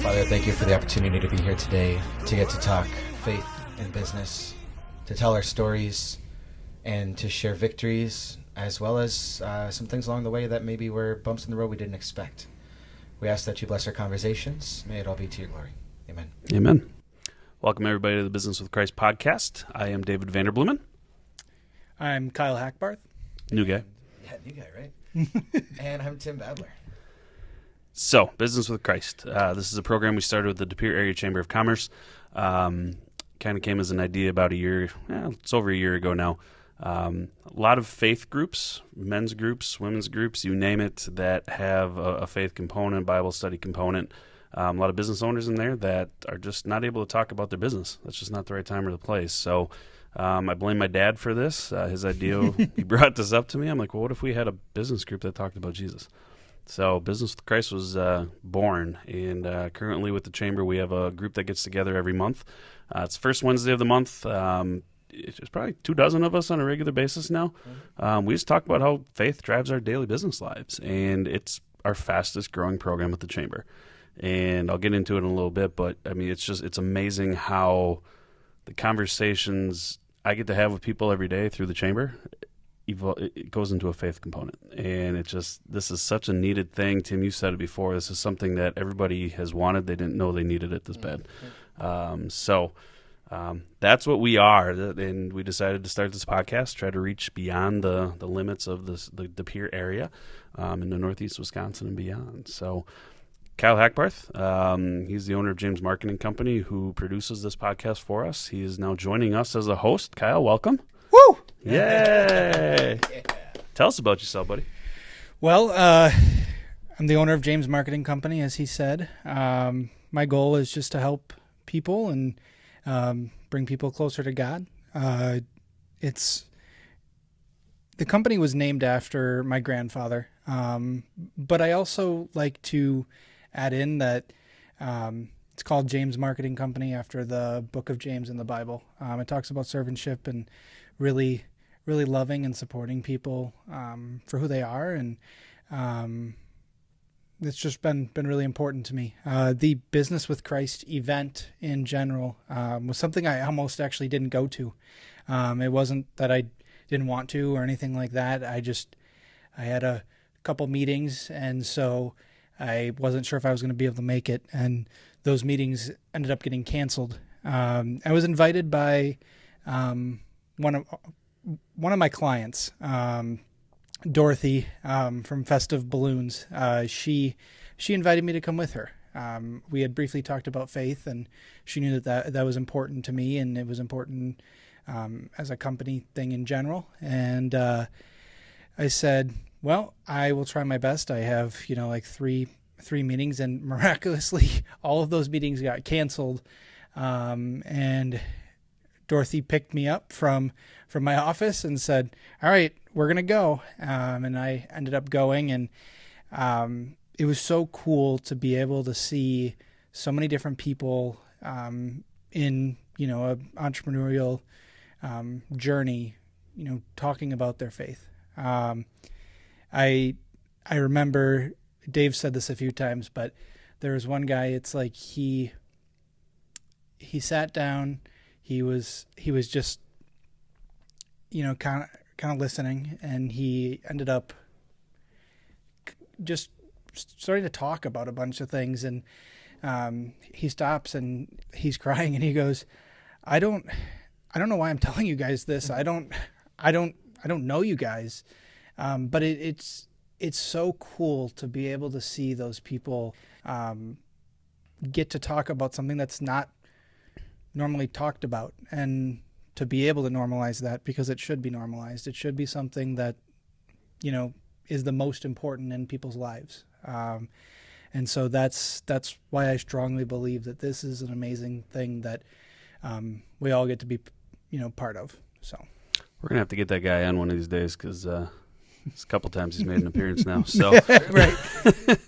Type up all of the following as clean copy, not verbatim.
Father, thank you for the opportunity to be here today, to get to talk faith and business, to tell our stories, and to share victories, as well as some things along the way that maybe were bumps in the road we didn't expect. We ask that you bless our conversations. May it all be to your glory. Amen. Amen. Welcome, everybody, to the Business with Christ podcast. I am David Vanderblumen. I'm Kyle Hackbarth. New guy. Yeah, new guy, right? And I'm Tim Badler. So, Business with Christ. This is a program we started with the De Pere Area Chamber of Commerce. Kind of came as an idea about it's over a year ago now. A lot of faith groups, men's groups, women's groups, you name it, that have a faith component, Bible study component. A lot of business owners in there that are just not able to talk about their business. That's just not the right time or the place. So I blame my dad for this. His idea, he brought this up to me. I'm like, well, what if we had a business group that talked about Jesus? So Business with Christ was born, and currently with the Chamber, we have a group that gets together every month. It's the first Wednesday of the month. It's probably 24 of us on a regular basis now. We just talk about how faith drives our daily business lives, and it's our fastest growing program with the Chamber. And I'll get into it in a little bit, but I mean, it's amazing how the conversations I get to have with people every day through the Chamber, it goes into a faith component. And this is such a needed thing. Tim, you said it before. This is something that everybody has wanted. They didn't know they needed it this bad. That's what we are. And we decided to start this podcast, try to reach beyond the limits of the De Pere area into Northeast Wisconsin and beyond. So Kyle Hackbarth, he's the owner of James Marketing Company, who produces this podcast for us. He is now joining us as a host. Kyle, welcome. Woo! Yay! Tell us about yourself, buddy. Well, I'm the owner of James Marketing Company, as he said. My goal is just to help people and bring people closer to God. The company was named after my grandfather, but I also like to add in that it's called James Marketing Company after the book of James in the Bible. It talks about servantship and really loving and supporting people for who they are, and it's just been really important to me. The Business with Christ event in general was something I almost actually didn't go to. It wasn't that I didn't want to or anything like that. I had a couple meetings, and so I wasn't sure if I was going to be able to make it, and those meetings ended up getting canceled. I was invited by one of my clients, Dorothy, from Festive Balloons. She invited me to come with her. We had briefly talked about faith, and she knew that was important to me, and it was important as a company thing in general. And I said, well, I will try my best. I have like three meetings, and miraculously all of those meetings got canceled. And Dorothy picked me up from my office and said, all right, we're going to go. And I ended up going, and it was so cool to be able to see so many different people in, an entrepreneurial journey, talking about their faith. I remember Dave said this a few times, but there was one guy, it's like he sat down, he was just, kind of listening, and he ended up just starting to talk about a bunch of things, and he stops and he's crying, and he goes, I don't know why I'm telling you guys this. I don't know you guys. But it's so cool to be able to see those people get to talk about something that's not normally talked about, and to be able to normalize that, because it should be normalized. It should be something that, is the most important in people's lives. And so that's why I strongly believe that this is an amazing thing that we all get to be, part of. So we're going to have to get that guy on one of these days, because it's a couple times he's made an appearance now. So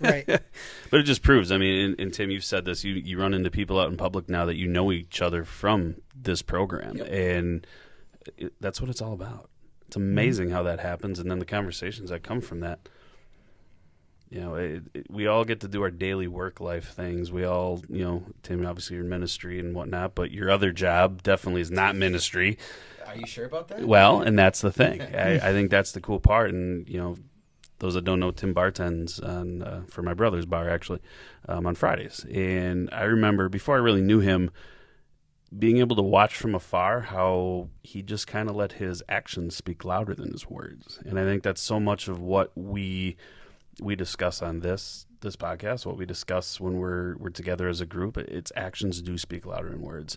Right. But it just proves, and Tim, you've said this, you run into people out in public now that you know each other from this program. Yep. And that's what it's all about. It's amazing how that happens, and then the conversations that come from that. we all get to do our daily work life things. We all, Tim, obviously your ministry and whatnot, but your other job definitely is not ministry. Are you sure about that? Well, and that's the thing. I think that's the cool part. And, those that don't know, Tim bartends for my brother's bar, actually, on Fridays. And I remember, before I really knew him, being able to watch from afar how he just kind of let his actions speak louder than his words. And I think that's so much of what we discuss on this podcast, what we discuss when we're together as a group. It's actions do speak louder than words.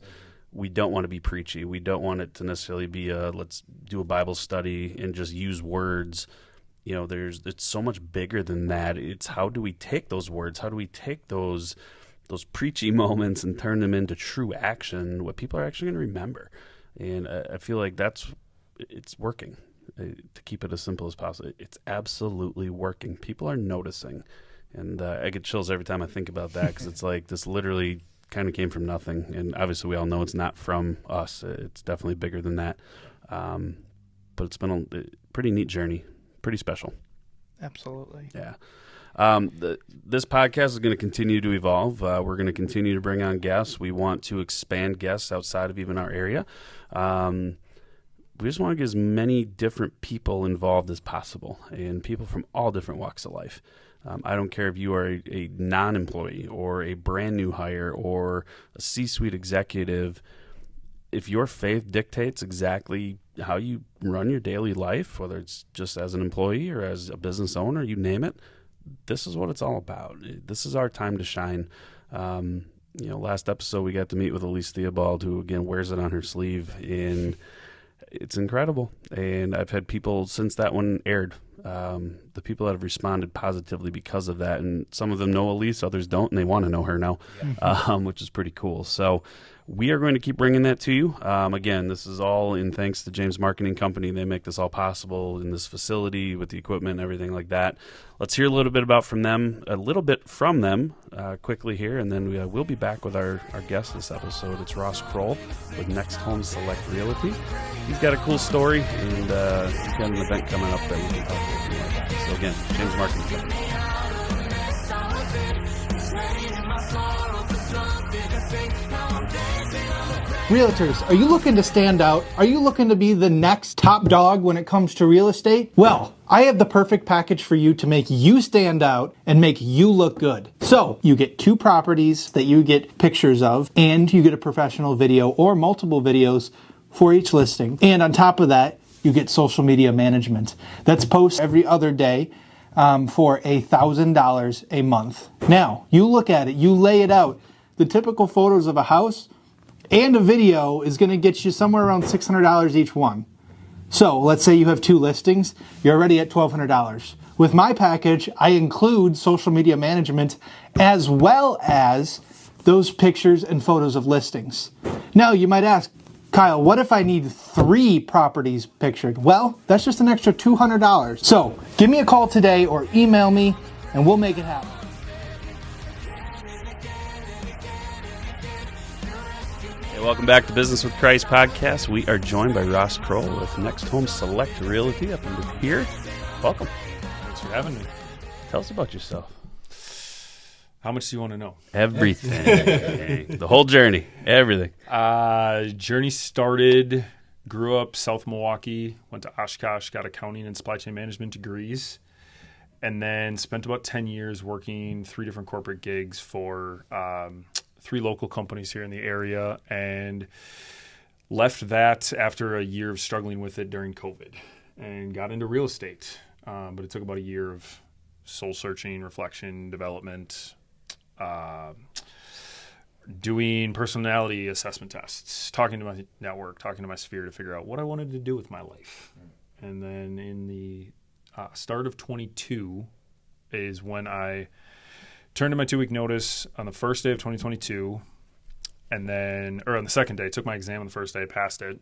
We don't want to be preachy. We don't want it to necessarily be let's do a Bible study and just use words. It's so much bigger than that. It's how do we take those words? How do we take those preachy moments and turn them into true action, what people are actually going to remember? And I feel like it's working. To keep it as simple as possible, it's absolutely working. People are noticing. And I get chills every time I think about that, because it's like this literally kind of came from nothing. And obviously we all know it's not from us. It's definitely bigger than that. But it's been a pretty neat journey. Pretty special. Absolutely. Yeah. This podcast is going to continue to evolve. We're going to continue to bring on guests. We want to expand guests outside of even our area. We just want to get as many different people involved as possible, and people from all different walks of life. I don't care if you are a non-employee or a brand new hire or a C-suite executive. If your faith dictates exactly how you run your daily life, whether it's just as an employee or as a business owner, you name it, this is what it's all about. This is our time to shine. Last episode we got to meet with Elise Theobald, who again wears it on her sleeve, and it's incredible. And I've had people since that one aired, the people that have responded positively because of that, and some of them know Elise, others don't, and they want to know her now, which is pretty cool. So we are going to keep bringing that to you. Again, this is all in thanks to James Marketing Company. They make this all possible in this facility with the equipment and everything like that. Let's hear a little bit from them quickly here, and then we'll be back with our guest this episode. It's Ross Kroll with Next Home Select Realty. He's got a cool story, and he's got an event coming up that we can talk about. So again, James Marketing Company. Realtors, are you looking to stand out? Are you looking to be the next top dog when it comes to real estate? Well, I have the perfect package for you to make you stand out and make you look good. So, you get 2 properties that you get pictures of, and you get a professional video or multiple videos for each listing. And on top of that, you get social media management. That's posts every other day for $1,000 a month. Now, you look at it, you lay it out. The typical photos of a house and a video is going to get you somewhere around $600 each one. So let's say you have 2 listings, you're already at $1,200. With my package, I include social media management as well as those pictures and photos of listings. Now you might ask, Kyle, what if I need 3 properties pictured? Well, that's just an extra $200. So give me a call today or email me and we'll make it happen. Welcome back to Business with Christ podcast. We are joined by Ross Kroll with Next Home Select Realty up in De Pere. Welcome. Thanks for having me. Tell us about yourself. How much do you want to know? Everything. The whole journey. Everything. Journey started, grew up South Milwaukee, went to Oshkosh, got accounting and supply chain management degrees, and then spent about 10 years working 3 different corporate gigs for 3 local companies here in the area, and left that after a year of struggling with it during COVID and got into real estate. But it took about a year of soul searching, reflection, development, doing personality assessment tests, talking to my network, talking to my sphere to figure out what I wanted to do with my life. And then in the start of 22 is when I turned in my 2-week notice on the first day of 2022, and then, or on the second day, took my exam on the first day, passed it,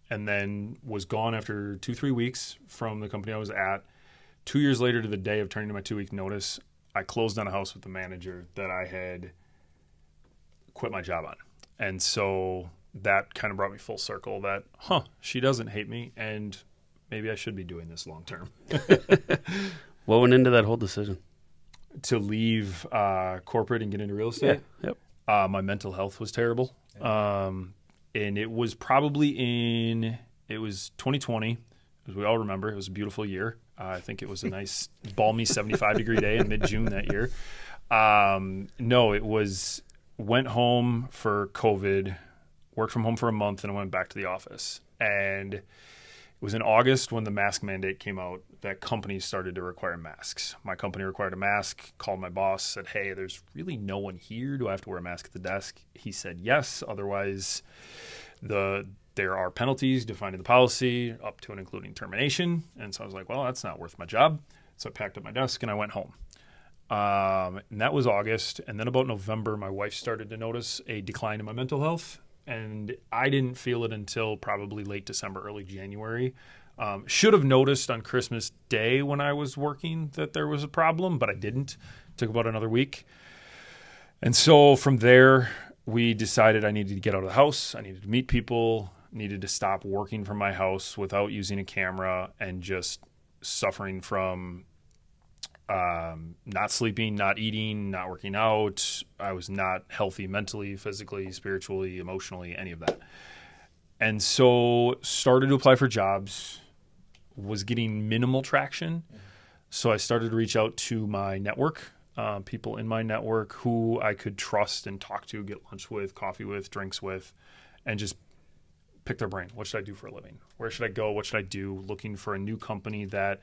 and then was gone after 2-3 weeks from the company I was at. 2 years later to the day of turning in my 2-week notice, I closed on a house with the manager that I had quit my job on. And so that kind of brought me full circle that, she doesn't hate me, and maybe I should be doing this long term. What went into that whole decision? To leave corporate and get into real estate. Yep. My mental health was terrible. And it was probably it was 2020, as we all remember. It was a beautiful year. I think it was a nice balmy 75-degree day in mid-June that year. No, it was, went home for COVID, worked from home for a month, and I went back to the office. And it was in August when the mask mandate came out that companies started to require masks. My company required a mask, called my boss, said, hey, there's really no one here. Do I have to wear a mask at the desk? He said yes. Otherwise, there are penalties defined in the policy up to and including termination. And so I was like, well, that's not worth my job. So I packed up my desk and I went home. And that was August. And then about November, my wife started to notice a decline in my mental health. And I didn't feel it until probably late December, early January. Should have noticed on Christmas Day when I was working that there was a problem, but I didn't. It took about another week. And so from there, we decided I needed to get out of the house. I needed to meet people, needed to stop working from my house without using a camera and just suffering from not sleeping, not eating, not working out. I was not healthy mentally, physically, spiritually, emotionally, any of that. And so started to apply for jobs, was getting minimal traction. So I started to reach out to my network, people in my network who I could trust and talk to, get lunch with, coffee with, drinks with, and just pick their brain. What should I do for a living? Where should I go? What should I do? Looking for a new company that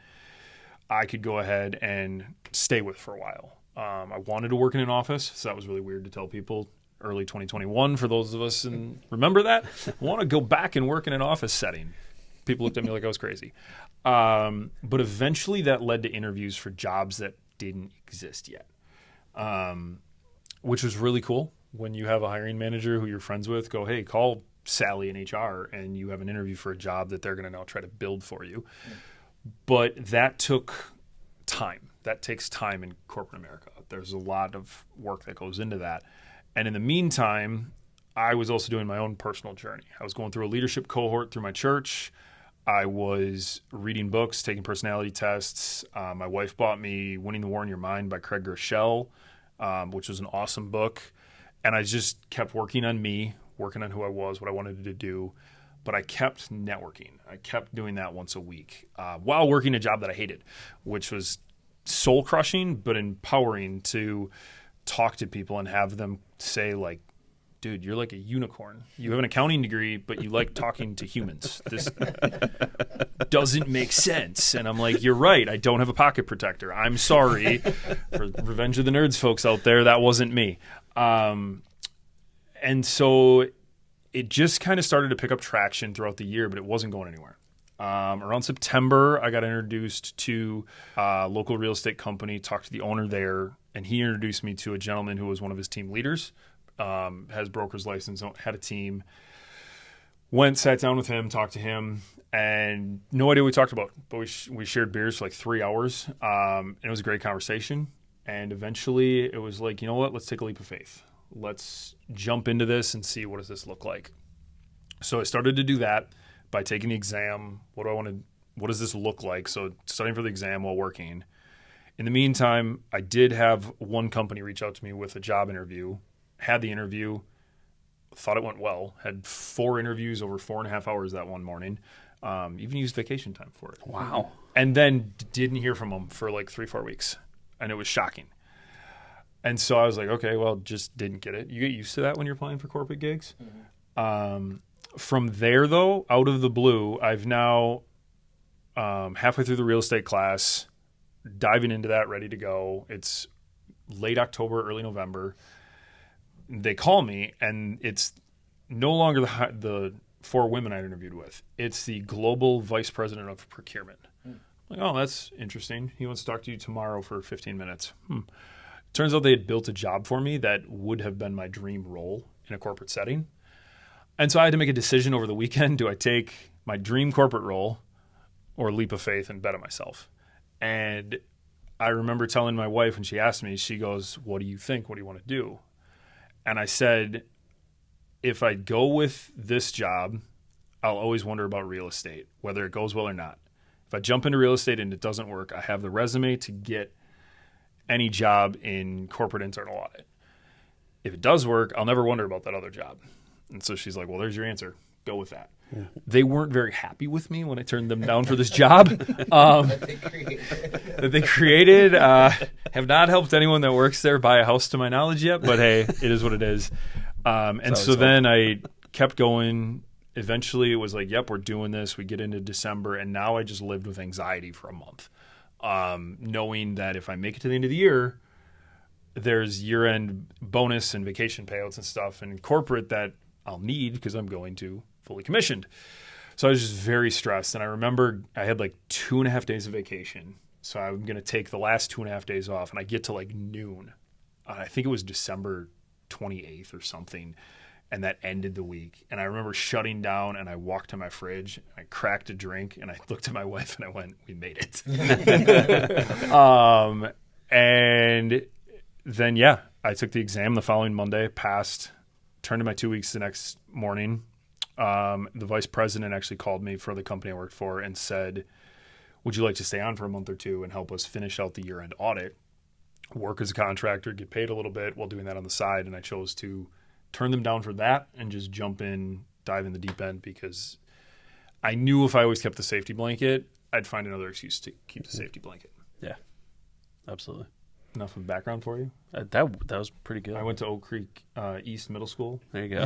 I could go ahead and stay with for a while. I wanted to work in an office, so that was really weird to tell people early 2021 for those of us and remember that. I want to go back and work in an office setting. People looked at me like I was crazy. But eventually that led to interviews for jobs that didn't exist yet, which was really cool. When you have a hiring manager who you're friends with go, hey, call Sally in HR, and you have an interview for a job that they're going to now try to build for you. But that took time. That takes time in corporate America. There's a lot of work that goes into that. And in the meantime, I was also doing my own personal journey. I was going through a leadership cohort through my church. I was reading books, taking personality tests. My wife bought me Winning the War in Your Mind by Craig Groeschel, which was an awesome book. And I just kept working on me, working on who I was, what I wanted to do. But I kept networking. I kept doing that once a week while working a job that I hated, which was soul crushing, but empowering to talk to people and have them say like, dude, you're like a unicorn. You have an accounting degree, but you like talking to humans. This doesn't make sense. And I'm like, you're right. I don't have a pocket protector. I'm sorry for Revenge of the Nerds folks out there. That wasn't me. And so it just kind of started to pick up traction throughout the year, but it wasn't going anywhere. Around September, I got introduced to a local real estate company, talked to the owner there, and he introduced me to a gentleman who was one of his team leaders, has broker's license, had a team. Went, sat down with him, talked to him, and no idea what we talked about, but we shared beers for like 3 hours, and it was a great conversation. And eventually it was like, you know what, let's take a leap of faith. Let's jump into this and see what does this look like. So I started to do that by taking the exam. What does this look like? So studying for the exam while working. In the meantime, I did have one company reach out to me with a job interview, had the interview, thought it went well, had 4 interviews over 4.5 hours that one morning, even used vacation time for it. Wow. And then didn't hear from them for like 3-4 weeks. And it was shocking. And so I was like, okay, well, just didn't get it. You get used to that when you're applying for corporate gigs. Mm-hmm. From there, though, out of the blue, I've now halfway through the real estate class, diving into that, ready to go. It's late October, early November. They call me, and it's no longer the 4 women I interviewed with. It's the global vice president of procurement. Like, oh, that's interesting. He wants to talk to you tomorrow for 15 minutes. Turns out they had built a job for me that would have been my dream role in a corporate setting. And so I had to make a decision over the weekend. Do I take my dream corporate role or leap of faith and bet on myself? And I remember telling my wife when she asked me, she goes, what do you think? What do you want to do? And I said, if I go with this job, I'll always wonder about real estate, whether it goes well or not. If I jump into real estate and it doesn't work, I have the resume to get any job in corporate internal audit. If it does work, I'll never wonder about that other job. And so she's like, well, there's your answer. Go with that. Yeah. They weren't very happy with me when I turned them down for this job that they created. Have not helped anyone that works there buy a house to my knowledge yet, but hey, it is what it is. And so then I kept going. Eventually it was like, yep, we're doing this. We get into December, and now I just lived with anxiety for a month, knowing that if I make it to the end of the year, there's year-end bonus and vacation payouts and stuff and corporate that I'll need because I'm going to fully commissioned. So I was just very stressed. And I remember I had like 2.5 days of vacation. So I'm going to take the last 2.5 days off, and I get to like noon. I think it was December 28th or something. And that ended the week. And I remember shutting down, and I walked to my fridge, I cracked a drink, and I looked at my wife and I went, we made it. And then, yeah, I took the exam the following Monday, passed, turned in my 2 weeks the next morning. The vice president actually called me for the company I worked for and said, would you like to stay on for a month or two and help us finish out the year-end audit, work as a contractor, get paid a little bit while doing that on the side? And I chose to turn them down for that and just jump in, dive in the deep end, because I knew if I always kept the safety blanket, I'd find another excuse to keep the safety blanket. Yeah, absolutely. Enough of background for you? That was pretty good. I went to Oak Creek East Middle School. There you go.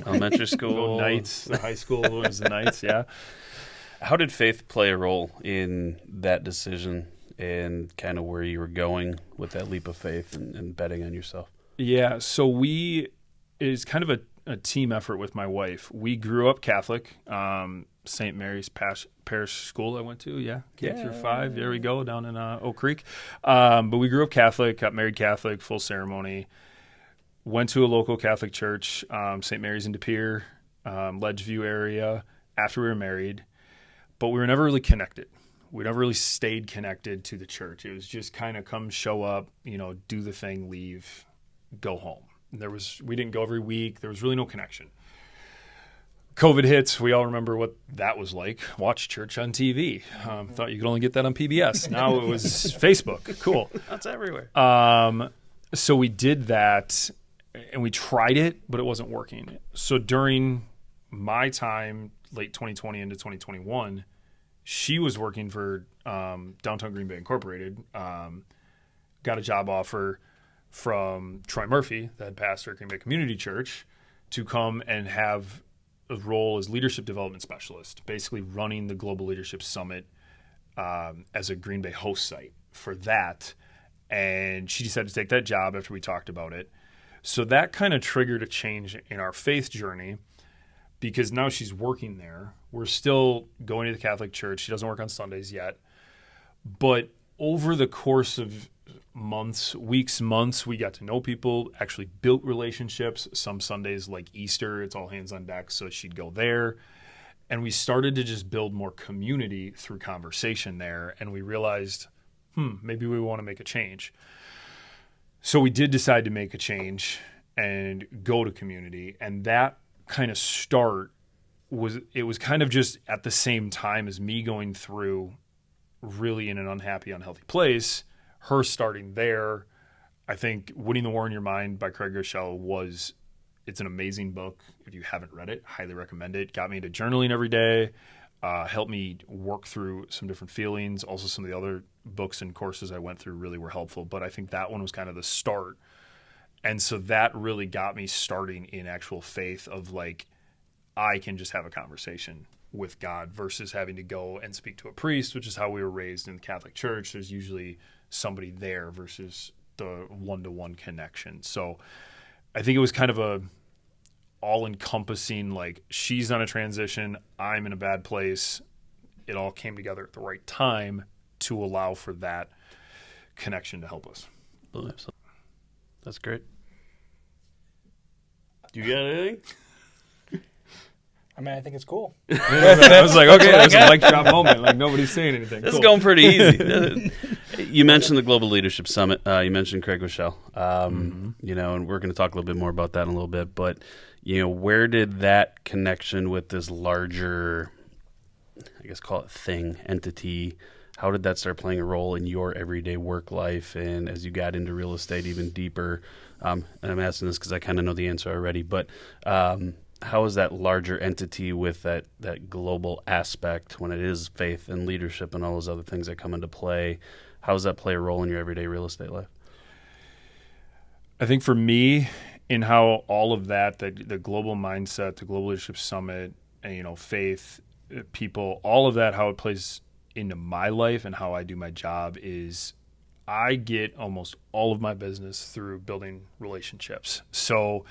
Elementary school. Knights. The high school was the Knights, yeah. How did faith play a role in that decision and kind of where you were going with that leap of faith and betting on yourself? Yeah, so it's kind of a team effort with my wife. We grew up Catholic. St. Mary's Parish School I went to, K through 5. There we go, down in Oak Creek. But we grew up Catholic, got married Catholic, full ceremony. Went to a local Catholic church, St. Mary's in De Pere, Ledgeview area, after we were married. But we were never really connected. We never really stayed connected to the church. It was just kind of come, show up, do the thing, leave, go home. We didn't go every week. There was really no connection. COVID hits. We all remember what that was like. Watch church on TV. Thought you could only get that on PBS. Now it was Facebook. Cool. That's everywhere. So we did that, and we tried it, but it wasn't working. So during my time, late 2020 into 2021, she was working for Downtown Green Bay Incorporated. Got a job offer from Troy Murphy, the head pastor at Green Bay Community Church, to come and have a role as leadership development specialist, basically running the Global Leadership Summit as a Green Bay host site for that. And she decided to take that job after we talked about it. So that kind of triggered a change in our faith journey, because now she's working there. We're still going to the Catholic Church. She doesn't work on Sundays yet. But over the course of months, we got to know people, actually built relationships. Some Sundays, like Easter, it's all hands on deck, so she'd go there. And we started to just build more community through conversation there, and we realized, maybe we want to make a change. So we did decide to make a change and go to community, and that kind of start was kind of just at the same time as me going through really in an unhappy, unhealthy place. Her starting there. I think Winning the War in Your Mind by Craig Groeschel it's an amazing book. If you haven't read it, highly recommend it. Got me into journaling every day, helped me work through some different feelings. Also, some of the other books and courses I went through really were helpful, but I think that one was kind of the start. And so that really got me starting in actual faith of like, I can just have a conversation with God versus having to go and speak to a priest, which is how we were raised in the Catholic Church. There's usually somebody there versus the one-to-one connection. So I think it was kind of a all-encompassing, like, she's on a transition, I'm in a bad place. It all came together at the right time to allow for that connection to help us. That's great. Do you got anything? I mean, I think it's cool. I was like, okay, that's a mic drop moment. Like, nobody's saying anything. This is going pretty easy. You mentioned the Global Leadership Summit. You mentioned Craig Groeschel. And we're going to talk a little bit more about that in a little bit. But, where did that connection with this larger, I guess, call it thing, entity, how did that start playing a role in your everyday work life? And as you got into real estate even deeper, and I'm asking this because I kind of know the answer already, but how is that larger entity with that global aspect when it is faith and leadership and all those other things that come into play? How does that play a role in your everyday real estate life? I think for me, in how all of that, the global mindset, the Global Leadership Summit, and, faith, people, all of that, how it plays into my life and how I do my job is I get almost all of my business through building relationships. So,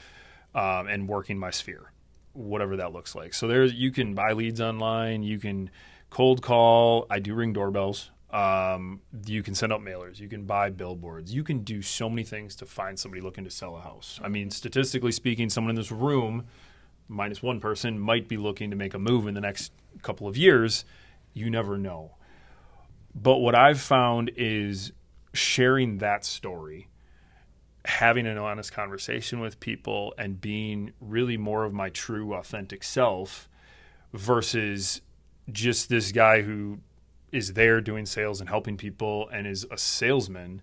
and working my sphere, whatever that looks like. So you can buy leads online, you can cold call. I do ring doorbells. You can send out mailers, you can buy billboards, you can do so many things to find somebody looking to sell a house. I mean, statistically speaking, someone in this room, minus one person, might be looking to make a move in the next couple of years. You never know. But what I've found is sharing that story, having an honest conversation with people, and being really more of my true, authentic self versus just this guy who is there doing sales and helping people and is a salesman.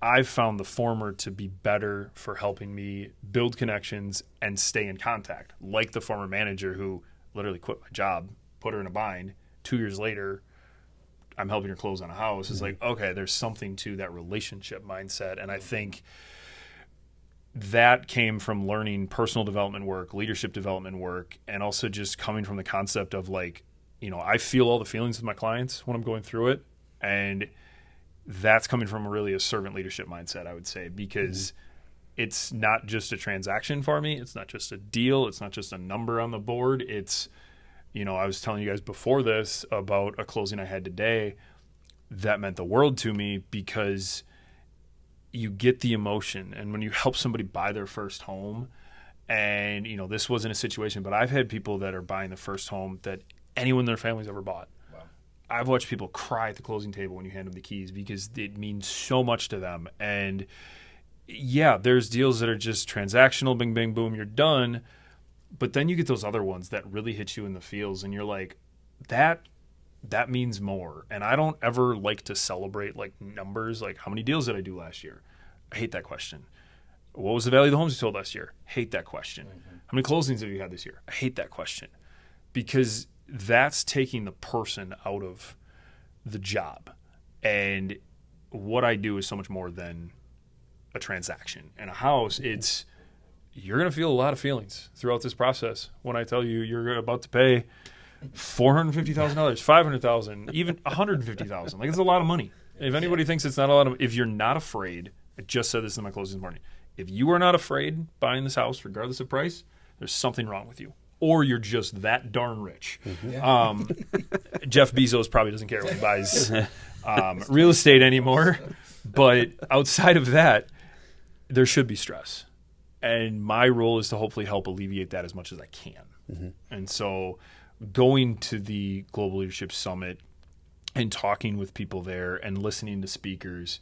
I've found the former to be better for helping me build connections and stay in contact, like the former manager who literally quit my job, put her in a bind. 2 years later, I'm helping her close on a house. It's like, okay, there's something to that relationship mindset. And I think that came from learning personal development work, leadership development work, and also just coming from the concept of like, I feel all the feelings of my clients when I'm going through it. And that's coming from really a servant leadership mindset, I would say, because it's not just a transaction for me. It's not just a deal. It's not just a number on the board. It's, I was telling you guys before this about a closing I had today that meant the world to me because you get the emotion. And when you help somebody buy their first home, and, this wasn't a situation, but I've had people that are buying the first home that anyone in their family's ever bought. Wow. I've watched people cry at the closing table when you hand them the keys because it means so much to them. And yeah, there's deals that are just transactional, bing, bang, boom, you're done. But then you get those other ones that really hit you in the feels and you're like, that means more. And I don't ever like to celebrate like numbers, like how many deals did I do last year? I hate that question. What was the value of the homes you sold last year? Hate that question. Mm-hmm. How many closings have you had this year? I hate that question because that's taking the person out of the job. And what I do is so much more than a transaction. And a house, you're going to feel a lot of feelings throughout this process. When I tell you you're about to pay $450,000, $500,000, even $150,000, like it's a lot of money. If anybody thinks it's not a lot of, if you're not afraid, I just said this in my closing this morning. If you are not afraid buying this house, regardless of price, there's something wrong with you. Or you're just that darn rich. Mm-hmm. Jeff Bezos probably doesn't care when he buys real estate anymore. But outside of that, there should be stress. And my role is to hopefully help alleviate that as much as I can. Mm-hmm. And so going to the Global Leadership Summit and talking with people there and listening to speakers,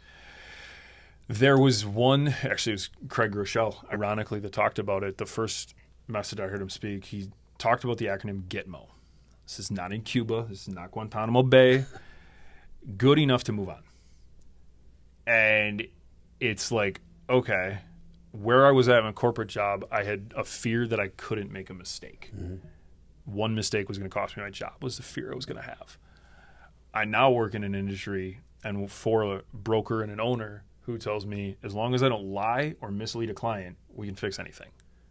there was one, actually it was Craig Groeschel, ironically, that talked about it. The first message I heard him speak, he talked about the acronym GITMO. This is not in Cuba. This is not Guantanamo Bay. Good enough to move on. And it's like, okay, where I was at in my corporate job, I had a fear that I couldn't make a mistake. Mm-hmm. One mistake was going to cost me my job, was the fear I was going to have. I now work in an industry and for a broker and an owner who tells me, as long as I don't lie or mislead a client, we can fix anything,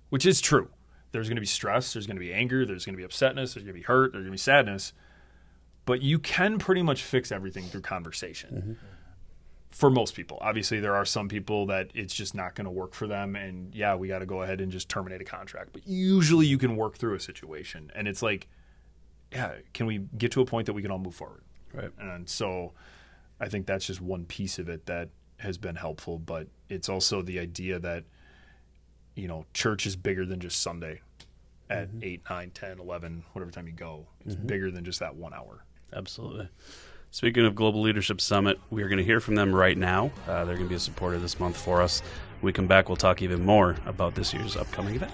which is true. There's going to be stress, there's going to be anger, there's going to be upsetness, there's going to be hurt, there's going to be sadness, but you can pretty much fix everything through conversation. Mm-hmm. For most people. Obviously, there are some people that it's just not going to work for them, and yeah, we got to go ahead and just terminate a contract. But usually you can work through a situation, and it's like, yeah, can we get to a point that we can all move forward? Right. And so I think that's just one piece of it that has been helpful, but it's also the idea that, church is bigger than just Sunday at 8, 9, 10, 11, whatever time you go. It's bigger than just that 1 hour. Absolutely. Speaking of Global Leadership Summit, we are going to hear from them right now. They're going to be a supporter this month for us. When we come back, we'll talk even more about this year's upcoming event.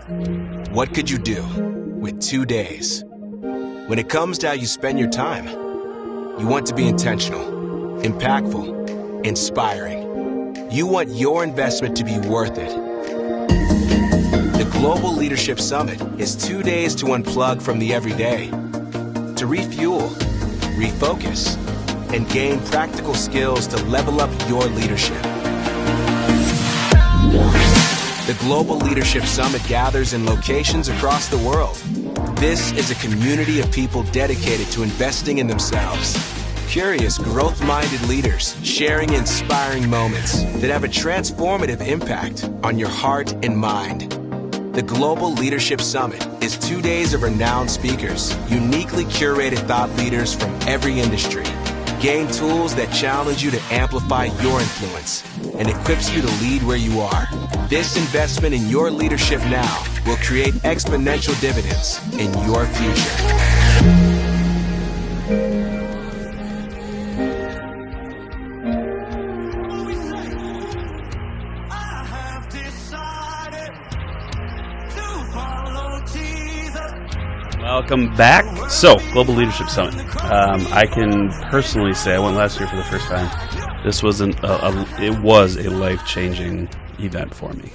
What could you do with 2 days? When it comes to how you spend your time, you want to be intentional, impactful, inspiring. You want your investment to be worth it. The Global Leadership Summit is 2 days to unplug from the everyday, to refuel, refocus, and gain practical skills to level up your leadership. The Global Leadership Summit gathers in locations across the world. This is a community of people dedicated to investing in themselves. Curious, growth-minded leaders sharing inspiring moments that have a transformative impact on your heart and mind. The Global Leadership Summit is 2 days of renowned speakers, uniquely curated thought leaders from every industry. Gain tools that challenge you to amplify your influence and equips you to lead where you are. This investment in your leadership now will create exponential dividends in your future. Welcome back. So, Global Leadership Summit. I can personally say I went last year for the first time. This was it was a life-changing event for me.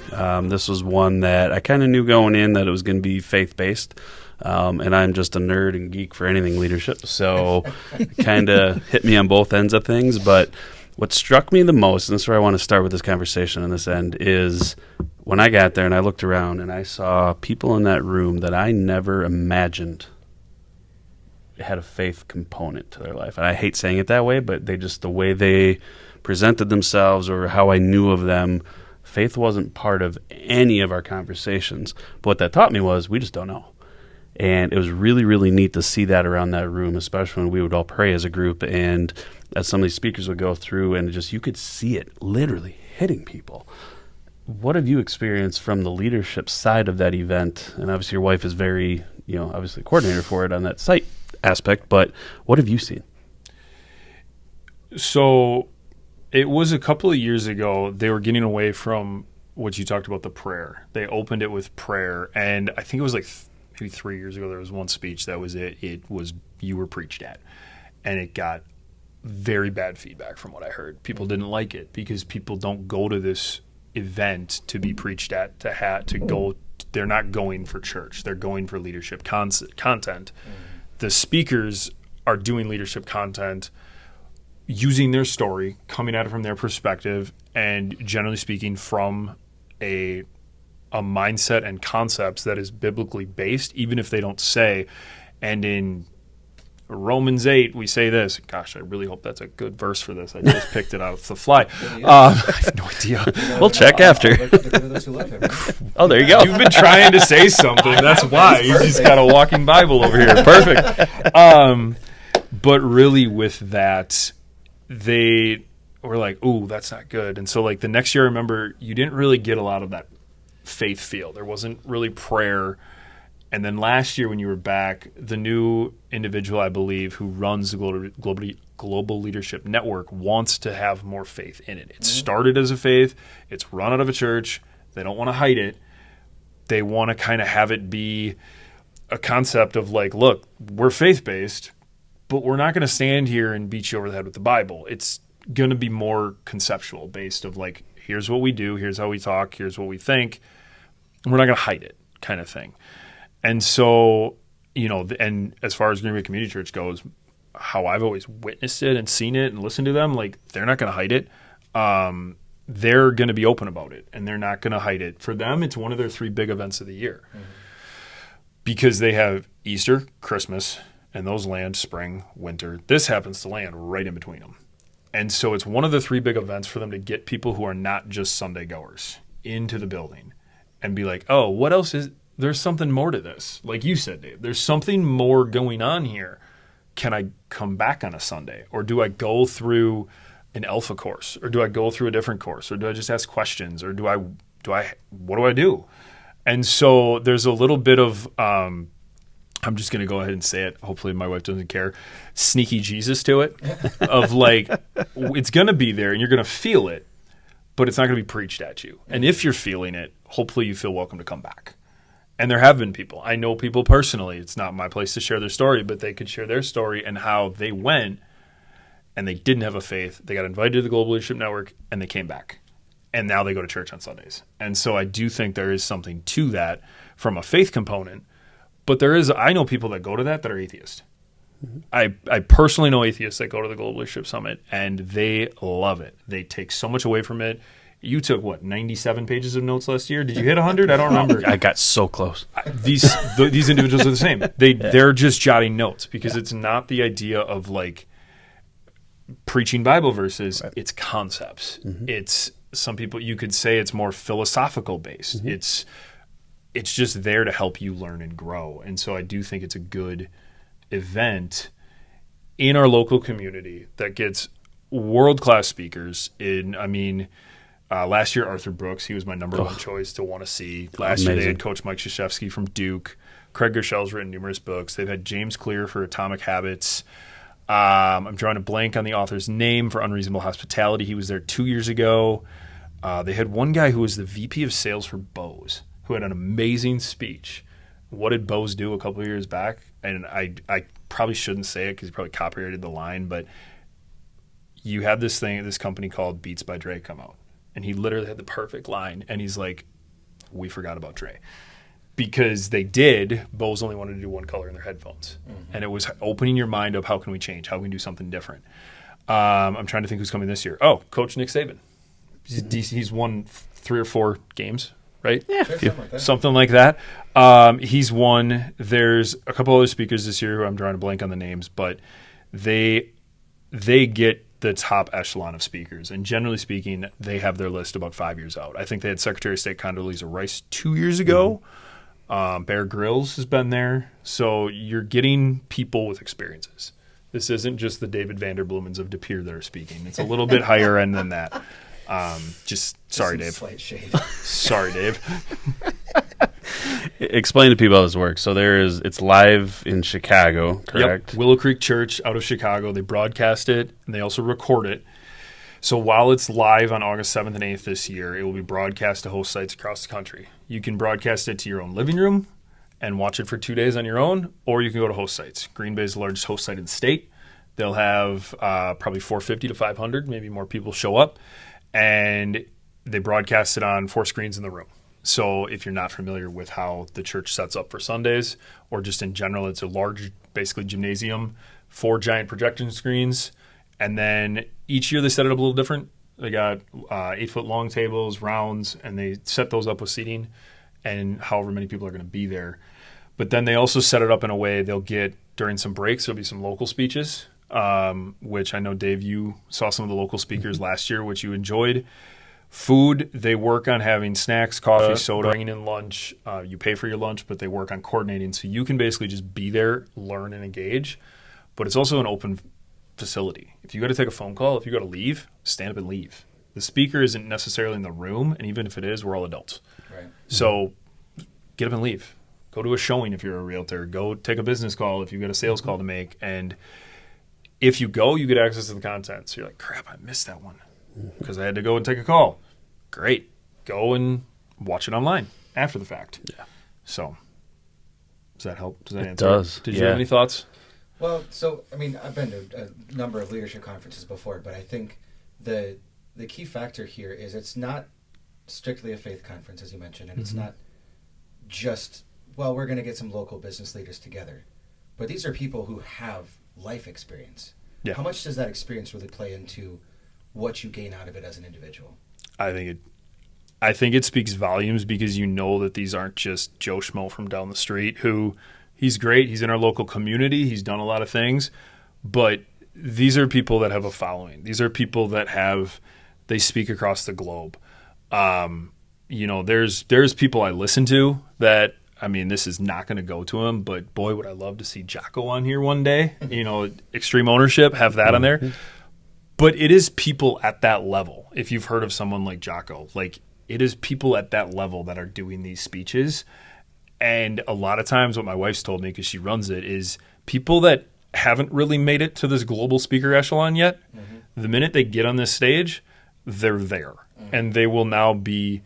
This was one that I kind of knew going in that it was going to be faith-based, and I'm just a nerd and geek for anything leadership, so it kind of hit me on both ends of things. But what struck me the most, and this is where I want to start with this conversation on this end, is when I got there and I looked around and I saw people in that room that I never imagined had a faith component to their life. And I hate saying it that way, but the way they presented themselves or how I knew of them, faith wasn't part of any of our conversations. But what that taught me was we just don't know. And it was really, really neat to see that around that room, especially when we would all pray as a group and as some of these speakers would go through, and you could see it literally hitting people. What have you experienced from the leadership side of that event? And obviously your wife is very, obviously coordinator for it on that site aspect, but what have you seen? So it was a couple of years ago, they were getting away from what you talked about, the prayer. They opened it with prayer, and I think it was like maybe 3 years ago, there was one speech that was it. It was, you were preached at, and it got very bad feedback from what I heard. People didn't like it because people don't go to this event to be preached at, to go. They're not going for church. They're going for leadership content. The speakers are doing leadership content, using their story, coming at it from their perspective, and generally speaking from a mindset and concepts that is biblically based, even if they don't say. And in Romans 8, we say this. Gosh, I really hope that's a good verse for this. I just picked it out of the fly. I have no idea. We'll check after. Oh, there you go. You've been trying to say something. That's why. You just got a walking Bible over here. Perfect. But really with that, they were like, ooh, that's not good. And so like the next year, I remember you didn't really get a lot of that faith feel. There wasn't really prayer. And then last year when you were back, the new individual, I believe, who runs the Global Leadership Network wants to have more faith in it. It started as a faith. It's run out of a church. They don't want to hide it. They want to kind of have it be a concept of like, look, we're faith-based, but we're not going to stand here and beat you over the head with the Bible. It's going to be more conceptual, based of like, here's what we do, here's how we talk, here's what we think. We're not going to hide it, kind of thing. And so, and as far as Green Bay Community Church goes, how I've always witnessed it and seen it and listened to them, like they're not going to hide it. They're going to be open about it, and they're not going to hide it. For them, it's one of their 3 big events of the year because they have Easter, Christmas, and those land spring, winter. This happens to land right in between them. And so it's one of the 3 big events for them to get people who are not just Sunday goers into the building and be like, oh, what else is – there's something more to this. Like you said, Dave, there's something more going on here. Can I come back on a Sunday? Or do I go through an alpha course? Or do I go through a different course? Or do I just ask questions? Or what do I do? And so there's a little bit of I'm just going to go ahead and say it. Hopefully my wife doesn't care. Sneaky Jesus to it of like, it's going to be there and you're going to feel it, but it's not going to be preached at you. And if you're feeling it, hopefully you feel welcome to come back. And there have been people. I know people personally. It's not my place to share their story, but they could share their story and how they went and they didn't have a faith. They got invited to the Global Leadership Network and they came back. And now they go to church on Sundays. And so I do think there is something to that from a faith component. But I know people that go to that are atheists. I personally know atheists that go to the Global Leadership Summit, and they love it. They take so much away from it. You took, 97 pages of notes last year? Did you hit 100? I don't remember. I got so close. These individuals are the same. They're just jotting notes because it's not the idea of like preaching Bible verses. Right. It's concepts. It's some people, you could say it's more philosophical based. It's just there to help you learn and grow. And so I do think it's a good event in our local community that gets world-class speakers last year, Arthur Brooks, he was my number one choice to want to see. Last year, they had Coach Mike Krzyzewski from Duke. Craig Gershell's written numerous books. They've had James Clear for Atomic Habits. I'm drawing a blank on the author's name for Unreasonable Hospitality. He was there 2 years ago. They had one guy who was the VP of sales for Bose, who had an amazing speech. What did Bose do a couple of years back? And I probably shouldn't say it because he probably copyrighted the line, but you had this company called Beats by Dre come out. And he literally had the perfect line. And he's like, we forgot about Dre. Because they did, Bose only wanted to do one color in their headphones. And it was opening your mind up, how can we change? How can we do something different? I'm trying to think who's coming this year. Oh, Coach Nick Saban. He's won 3 or 4 games, right? Yeah. Something like that. He's won. There's a couple other speakers this year who I'm drawing a blank on the names, but they get the top echelon of speakers. And generally speaking, they have their list about 5 years out. I think they had Secretary of State Condoleezza Rice 2 years ago. Bear Grylls has been there. So you're getting people with experiences. This isn't just the David Vanderblumens of De Pere that are speaking. It's a little bit higher end than that. Sorry, Dave. Slight shade. Sorry, Dave. Explain to people how this works. So it's live in Chicago, correct? Yep. Willow Creek Church out of Chicago. They broadcast it and they also record it. So while it's live on August 7th and 8th this year, it will be broadcast to host sites across the country. You can broadcast it to your own living room and watch it for 2 days on your own, or you can go to host sites. Green Bay is the largest host site in the state. They'll have probably 450 to 500, maybe more people show up. And they broadcast it on 4 screens in the room. So if you're not familiar with how the church sets up for Sundays, or just in general, it's a large, basically gymnasium, 4 giant projection screens. And then each year they set it up a little different. They got 8-foot long tables, rounds, and they set those up with seating and however many people are going to be there. But then they also set it up in a way they'll get, during some breaks, there'll be some local speeches, which I know, Dave, you saw some of the local speakers last year, which you enjoyed. Food, they work on having snacks, coffee, soda, bringing in lunch. You pay for your lunch, but they work on coordinating. So you can basically just be there, learn, and engage. But it's also an open facility. If you got to take a phone call, if you got to leave, stand up and leave. The speaker isn't necessarily in the room, and even if it is, we're all adults. Right. So get up and leave. Go to a showing if you're a realtor. Go take a business call if you've got a sales call to make. And if you go, you get access to the content. So you're like, crap, I missed that one because I had to go and take a call. Great. Go and watch it online after the fact. Yeah. So does that help? Does that answer? It does. Did you have any thoughts? Well, so, I've been to a number of leadership conferences before, but I think the key factor here is it's not strictly a faith conference, as you mentioned, and it's not just, we're going to get some local business leaders together. But these are people who have life experience. Yeah. How much does that experience really play into what you gain out of it as an individual? I think it speaks volumes because you know that these aren't just Joe Schmo from down the street who, he's great, he's in our local community, he's done a lot of things, but these are people that have a following. These are people that they speak across the globe. There's people I listen to that, this is not going to go to him, but boy, would I love to see Jocko on here one day. Extreme Ownership, have that on there. But it is people at that level. If you've heard of someone like Jocko, it is people at that level that are doing these speeches. And a lot of times what my wife's told me, because she runs it, is people that haven't really made it to this global speaker echelon yet, the minute they get on this stage, they're there. And they will now be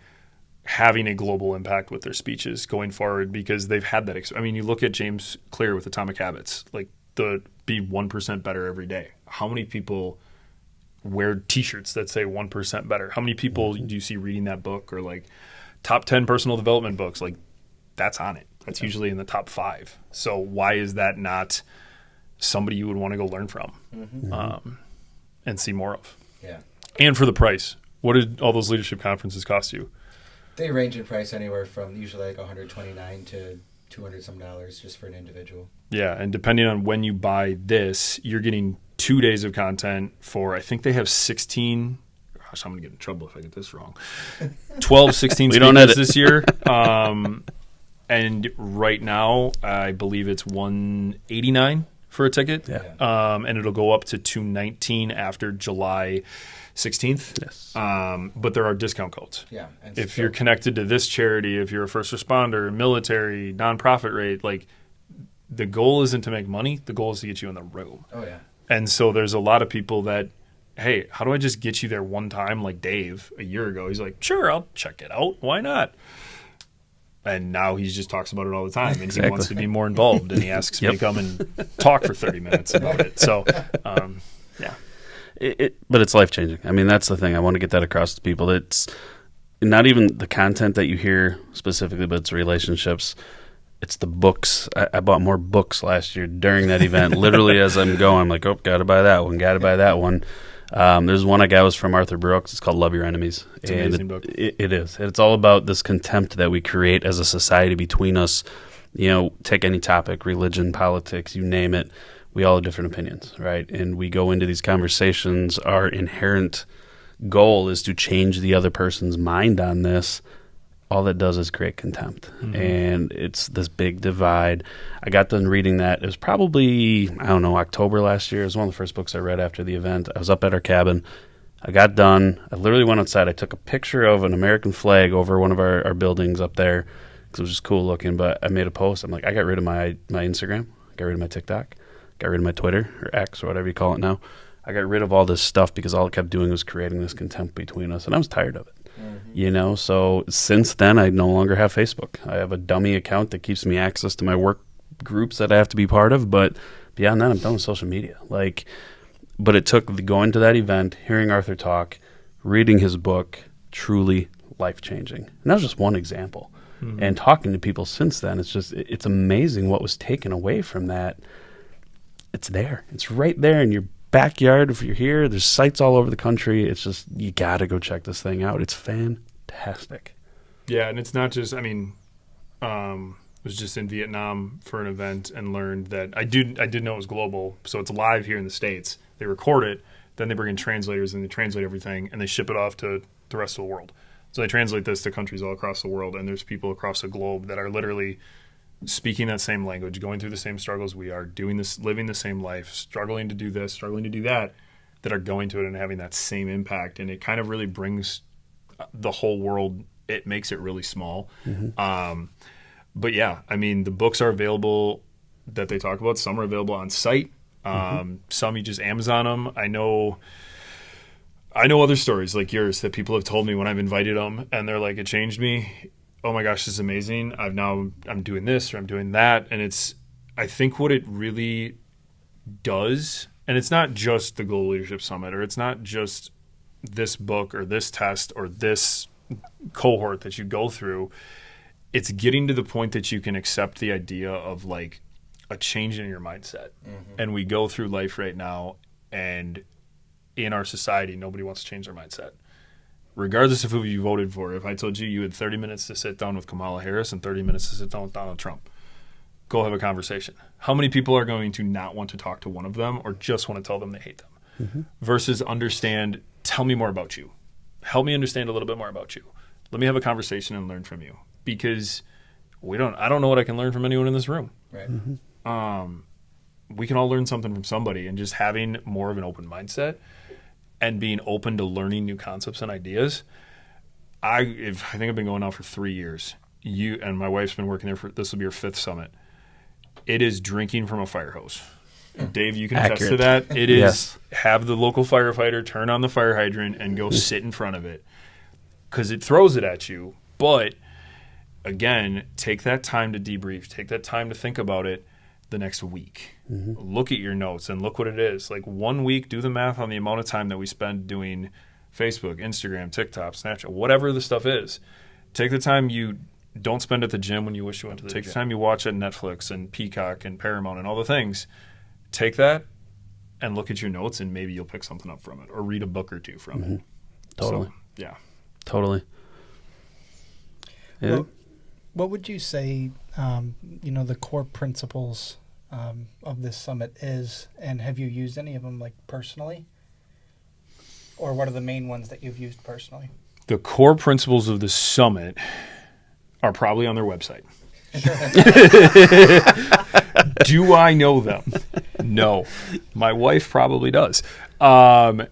having a global impact with their speeches going forward because they've had that. I mean, you look at James Clear with Atomic Habits, like the be 1% better every day. How many people wear T-shirts that say 1% better? How many people do you see reading that book, or like top 10 personal development books? Like that's on it. That's usually in the top 5. So why is that not somebody you would want to go learn from and see more of? Yeah. And for the price, what did all those leadership conferences cost you? They range in price anywhere from usually like $129 to $200 some just for an individual. Yeah, and depending on when you buy this, you're getting 2 days of content for, I think they have 16. Gosh, I'm going to get in trouble if I get this wrong. 12, 16 speakers this year. And right now, I believe it's $189 for a ticket. Yeah. And it'll go up to $219 after July 16th. Yes. But there are discount codes. Yeah. And If you're connected to this charity, if you're a first responder, military, nonprofit rate, like the goal isn't to make money. The goal is to get you in the room. Oh, yeah. And so there's a lot of people that, hey, how do I just get you there one time? Like Dave a year ago, he's like, sure, I'll check it out. Why not? And now he just talks about it all the time, and he wants to be more involved, and he asks me to come and talk for 30 minutes about it. So, yeah. But it's life-changing. I mean, that's the thing. I want to get that across to people. It's not even the content that you hear specifically, but it's relationships. It's the books. I bought more books last year during that event. Literally, as I'm going, I'm like, oh, got to buy that one, got to buy that one. There's one I got was from Arthur Brooks. It's called Love Your Enemies. It's an amazing book. It is. It's all about this contempt that we create as a society between us. You know, take any topic, religion, politics, you name it. We all have different opinions, right? And we go into these conversations. Our inherent goal is to change the other person's mind on this. All that does is create contempt. And it's this big divide. I got done reading that. It was probably, I don't know, October last year. It was one of the first books I read after the event. I was up at our cabin. I got done. I literally went outside. I took a picture of an American flag over one of our buildings up there because it was just cool looking. But I made a post. I'm like, I got rid of my Instagram. I got rid of my TikTok. Got rid of my Twitter or X or whatever you call it now. I got rid of all this stuff because all it kept doing was creating this contempt between us. And I was tired of it. You know, so since then, I no longer have Facebook. I have a dummy account that keeps me access to my work groups that I have to be part of. But beyond that, I'm done with social media. But it took going to that event, hearing Arthur talk, reading his book, truly life-changing. And that was just one example. And talking to people since then, it's amazing what was taken away from that. It's there. It's right there in your backyard. If you're here, there's sites all over the country. It's just, you got to go check this thing out. It's fantastic. Yeah, and it's not just, I was just in Vietnam for an event and learned that I did know it was global. So it's live here in the States. They record it, then they bring in translators and they translate everything and they ship it off to the rest of the world. So they translate this to countries all across the world, and there's people across the globe that are literally speaking that same language, going through the same struggles we are, doing this, living the same life, struggling to do this, struggling to do that are going to it and having that same impact. And it kind of really brings the whole world, it makes it really small. But yeah, I mean, the books are available that they talk about. Some are available on site. Some you just Amazon them. I know other stories like yours that people have told me when I've invited them and they're like, it changed me. Oh my gosh, this is amazing. I'm doing this or I'm doing that. And I think what it really does, and it's not just the Global Leadership Summit, or it's not just this book or this test or this cohort that you go through. It's getting to the point that you can accept the idea of like a change in your mindset. And we go through life right now, and in our society, nobody wants to change their mindset. Regardless of who you voted for, if I told you had 30 minutes to sit down with Kamala Harris and 30 minutes to sit down with Donald Trump, go have a conversation. How many people are going to not want to talk to one of them or just want to tell them they hate them? Versus understand, tell me more about you. Help me understand a little bit more about you. Let me have a conversation and learn from you. Because I don't know what I can learn from anyone in this room. Right. We can all learn something from somebody, and just having more of an open mindset and being open to learning new concepts and ideas. I think I've been going now for 3 years. You and my wife's been working there this will be her 5th summit. It is drinking from a fire hose. Dave, you can attest to that. It is have the local firefighter turn on the fire hydrant and go sit in front of it, because it throws it at you, But again, take that time to debrief. Take that time to think about it the next week. Look at your notes and look what it is. Like 1 week, do the math on the amount of time that we spend doing Facebook, Instagram, TikTok, Snapchat, whatever the stuff is. Take the time you don't spend at the gym when you wish you went to the gym. Take the time you watch at Netflix and Peacock and Paramount and all the things. Take that and look at your notes, and maybe you'll pick something up from it or read a book or two from it. Totally. So, yeah. Totally. Yeah. Well, what would you say, the core principles of this summit is, and have you used any of them like personally? Or what are the main ones that you've used personally? The core principles of the summit are probably on their website. Do I know them? No. My wife probably does. What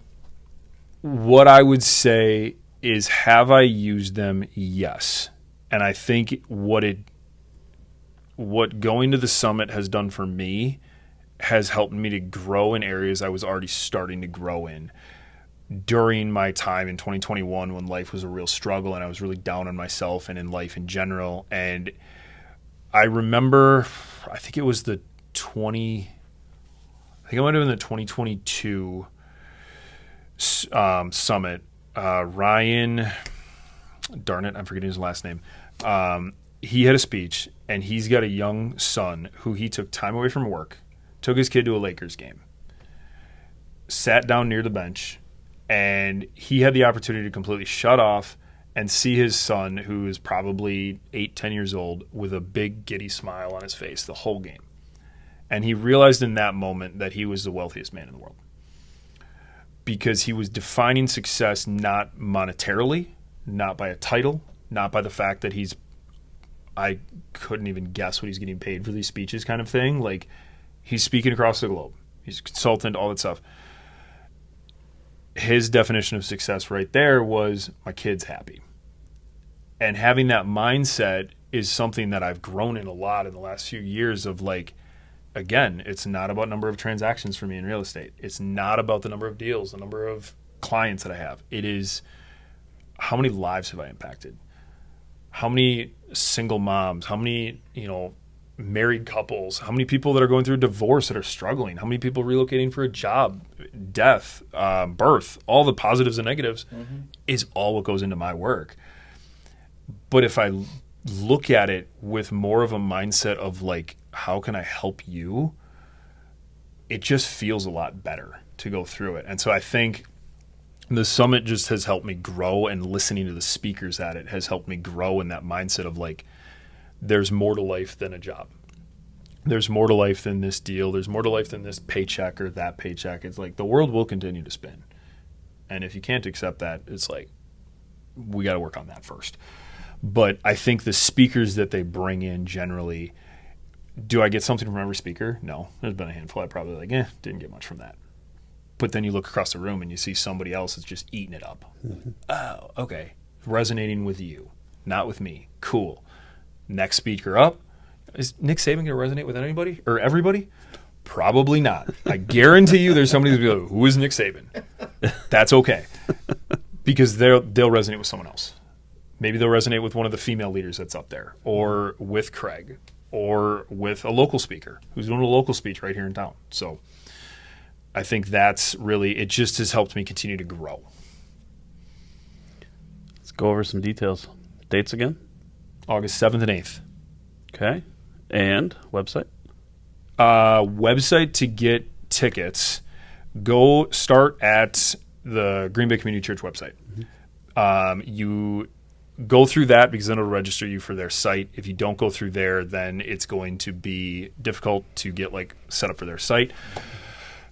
I would say is, have I used them? Yes. And I think what going to the summit has done for me has helped me to grow in areas I was already starting to grow in. During my time in 2021, when life was a real struggle and I was really down on myself and in life in general. And I remember, I think it was it might have been the 2022 summit. Ryan, darn it, I'm forgetting his last name. He had a speech, and he's got a young son who he took time away from work, took his kid to a Lakers game, sat down near the bench, and he had the opportunity to completely shut off and see his son, who is probably 8-10 years old, with a big giddy smile on his face the whole game. And he realized in that moment that he was the wealthiest man in the world, because he was defining success not monetarily, not by a title, not by the fact that I couldn't even guess what he's getting paid for these speeches kind of thing. Like, he's speaking across the globe. He's a consultant, all that stuff. His definition of success right there was, my kid's happy. And having that mindset is something that I've grown in a lot in the last few years of, like, again, it's not about number of transactions for me in real estate. It's not about the number of deals, the number of clients that I have. It is, how many lives have I impacted? How many single moms? How many, married couples? How many people that are going through a divorce that are struggling? How many people relocating for a job, death, birth? All the positives and negatives is all what goes into my work. But if I look at it with more of a mindset of, like, how can I help you? It just feels a lot better to go through it. And so I think the summit just has helped me grow, and listening to the speakers at it has helped me grow in that mindset of, like, there's more to life than a job. There's more to life than this deal. There's more to life than this paycheck or that paycheck. It's like, the world will continue to spin. And if you can't accept that, it's like, we got to work on that first. But I think the speakers that they bring in generally, do I get something from every speaker? No. There's been a handful I probably didn't get much from that. But then you look across the room and you see somebody else that's just eating it up. Oh, okay. Resonating with you, not with me. Cool. Next speaker up. Is Nick Saban going to resonate with anybody or everybody? Probably not. I guarantee you there's somebody who's like, who is Nick Saban? That's okay. Because they'll resonate with someone else. Maybe they'll resonate with one of the female leaders that's up there, or with Craig, or with a local speaker who's doing a local speech right here in town. So I think that's really, it just has helped me continue to grow. Let's go over some details. Dates again? August 7th and 8th. Okay. And website? Website to get tickets. Go start at the Green Bay Community Church website. You go through that because then it'll register you for their site. If you don't go through there, then it's going to be difficult to get set up for their site.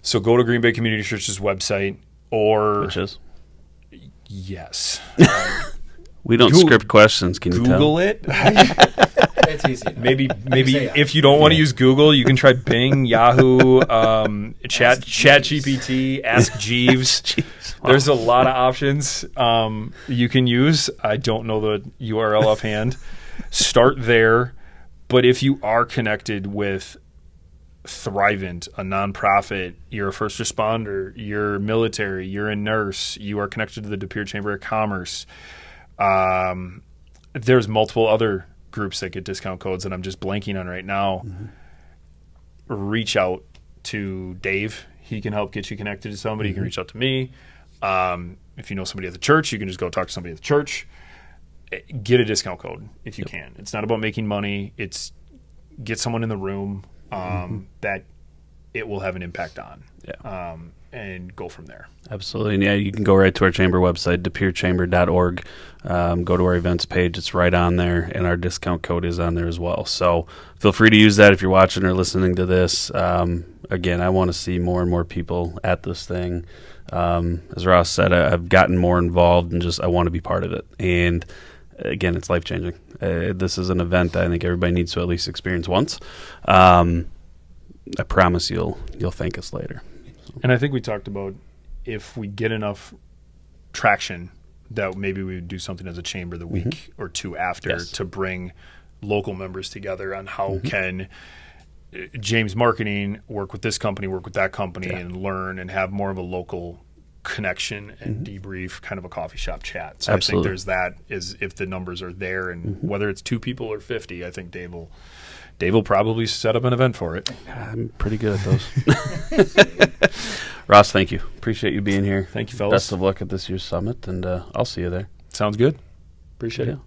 So go to Green Bay Community Church's website, or Which is? Yes. We don't script questions, can you tell? Google it. It's easy. Maybe if you don't want to use Google, you can try Bing, Yahoo, Chat GPT, Ask Jeeves. Wow. There's a lot of options you can use. I don't know the URL offhand. Start there. But if you are connected with Thrivent, a nonprofit, you're a first responder, you're military, you're a nurse, you are connected to the De Pere Chamber of Commerce, there's multiple other groups that get discount codes that I'm just blanking on right now. Reach out to Dave. He can help get you connected to somebody. You can reach out to me. If you know somebody at the church, you can just go talk to somebody at the church. Get a discount code if you can. It's not about making money. It's get someone in the room that it will have an impact on. And go from there. Absolutely. And yeah, you can go right to our chamber website, deperechamber.org. Go to our events page. It's right on there, and our discount code is on there as well. So feel free to use that if you're watching or listening to this. Again, I want to see more and more people at this thing. As Ross said, I've gotten more involved and I want to be part of it. And again, it's life-changing. This is an event that I think everybody needs to at least experience once. I promise you'll thank us later. And I think we talked about if we get enough traction that maybe we would do something as a chamber the week or two after to bring local members together on how can James Marketing work with this company, work with that company, and learn and have more of a local connection and debrief, kind of a coffee shop chat. So Absolutely. I think there's that is if the numbers are there, and whether it's 2 people or 50, I think Dave will probably set up an event for it. I'm pretty good at those. Ross, thank you. Appreciate you being here. Thank you, fellas. Best of luck at this year's summit, and I'll see you there. Sounds good. Appreciate it.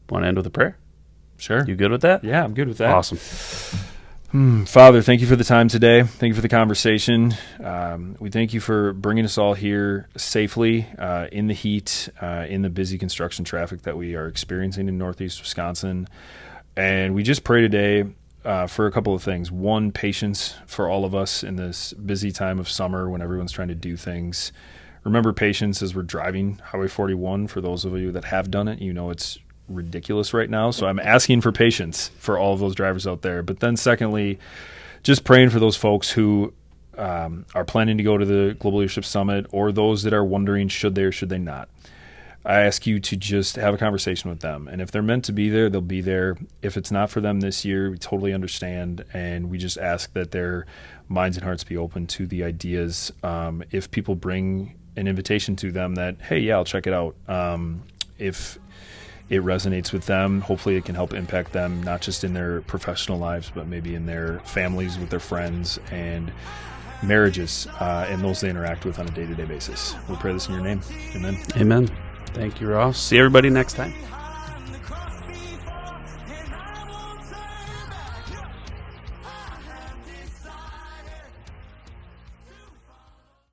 Want to end with a prayer? Sure. You good with that? Yeah, I'm good with that. Awesome. Father, thank you for the time today. Thank you for the conversation. We thank you for bringing us all here safely in the heat, in the busy construction traffic that we are experiencing in Northeast Wisconsin. And we just pray today for a couple of things. One, patience for all of us in this busy time of summer when everyone's trying to do things. Remember patience as we're driving Highway 41. For those of you that have done it, you know it's ridiculous right now. So I'm asking for patience for all of those drivers out there. But then secondly, just praying for those folks who are planning to go to the Global Leadership Summit, or those that are wondering should they or should they not. I ask you to just have a conversation with them. And if they're meant to be there, they'll be there. If it's not for them this year, we totally understand. And we just ask that their minds and hearts be open to the ideas. If people bring an invitation to them that, hey, yeah, I'll check it out. If it resonates with them, hopefully it can help impact them, not just in their professional lives, but maybe in their families, with their friends, and marriages, and those they interact with on a day-to-day basis. We pray this in your name. Amen. Amen. Thank you, Ross. See everybody next time.